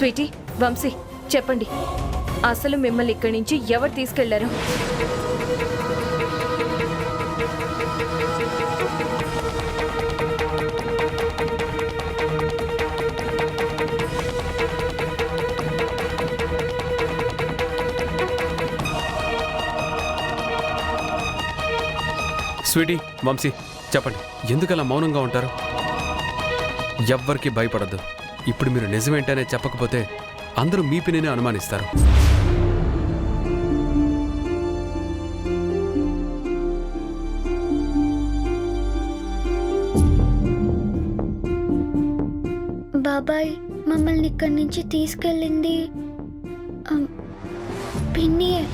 Sweety, Vamsi, చెప్పండి, అసలు మిమ్మల్ని ఇక్కడి నుంచి ఎవరు తీసుకెళ్లారు? స్వీటీ, వంశీ, చెప్పండి, ఎందుకలా మౌనంగా ఉంటారు? ఎవ్వరికి భయపడద్దు. ఇప్పుడు మీరు నిజమేంటనే చెప్పకపోతే అందరూ మీ పిన్నినే అనుమానిస్తారు. బాబాయ్ మమ్మల్ని ఇక్కడి నుంచి తీసుకెళ్ళింది పిన్నియే.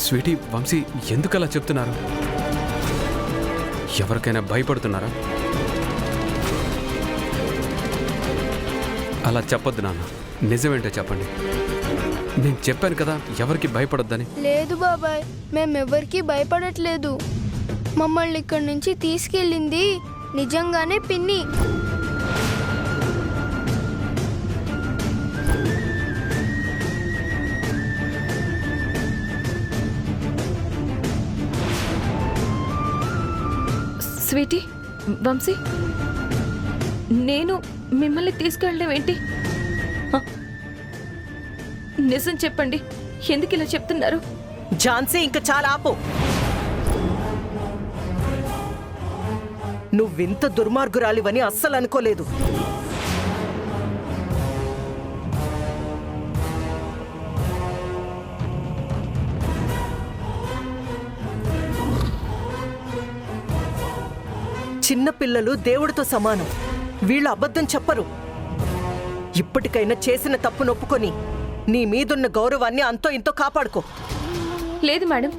స్వీటీ, వంశీ, ఎందుకలా చెప్తున్నారు? ఎవరికైనా భయపడుతున్నారా? అలా చెప్పొద్దు నాన్న, నిజమేంటో చెప్పండి. నేను చెప్పాను కదా ఎవరికి భయపడొద్దని. లేదు బాబాయ్, మేమెవ్వరికీ భయపడట్లేదు. మమ్మల్ని ఇక్కడి నుంచి తీసుకెళ్ళింది నిజంగానే పిన్ని. స్వీటీ, వంశీ, నేను మిమ్మల్ని తీసుకెళ్ళడం ఏంటి? నిజం చెప్పండి, ఎందుకు ఇలా చెప్తున్నారు? ఝాన్సీ, ఇంక చాలా ఆపు. నువ్వింత దుర్మార్గురాలివని అస్సలు అనుకోలేదు. చిన్నపిల్లలు దేవుడితో సమానం. వీళ్ళు అబద్ధం చెప్పరు. ఇప్పటికైనా చేసిన తప్పు నొప్పుకొని నీ మీదున్న గౌరవాన్ని అంతో ఇంతో కాపాడుకో. లేదు మేడం,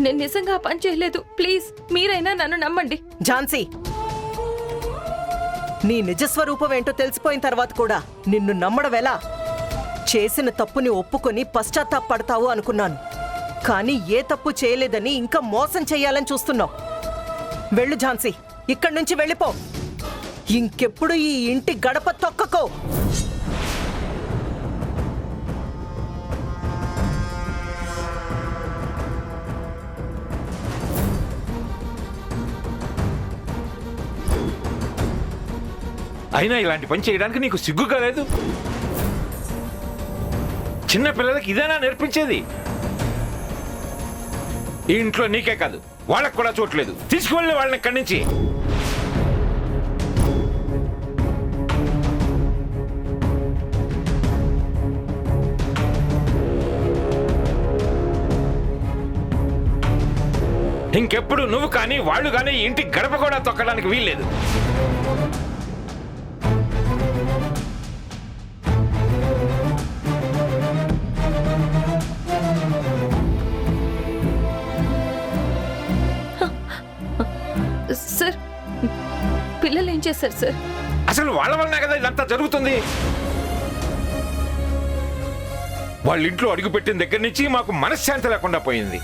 నేను నిజంగా పని చేయలేదు. ప్లీజ్ మీరైనా నన్ను నమ్మండి. ఝాన్సీ, నీ నిజస్వరూపం ఏంటో తెలిసిపోయిన తర్వాత కూడా నిన్ను నమ్మడం ఎలా? చేసిన తప్పుని ఒప్పుకొని పశ్చాత్తాపడతావు అనుకున్నాను, కానీ ఏ తప్పు చేయలేదని ఇంకా మోసం చెయ్యాలని చూస్తున్నావు. వెళ్ళు ఝాన్సీ, ఇక్కడి నుంచి వెళ్ళిపో. ఇంకెప్పుడు ఈ ఇంటి గడప తొక్కకో. అయినా ఇలాంటి పని చేయడానికి నీకు సిగ్గు కాలేదు? చిన్న పిల్లలకి ఇదేనా నేర్పించేది? ఈ ఇంట్లో నీకే కాదు, వాళ్ళకు కూడా చోట్లేదు. తీసుకువెళ్ళి వాళ్ళని ఇక్కడి నుంచి. ఇంకెప్పుడు నువ్వు కానీ వాళ్ళు కానీ ఇంటి గడప కూడా తొక్కడానికి వీల్లేదు. సార్, పిల్లలు ఏం చేశారు సార్? అసలు వాళ్ళ వల్లనే కదా ఇదంతా జరుగుతుంది. వాళ్ళ ఇంట్లో అడుగుపెట్టిన దగ్గర నుంచి మాకు మనశ్శాంతి లేకుండా పోయింది.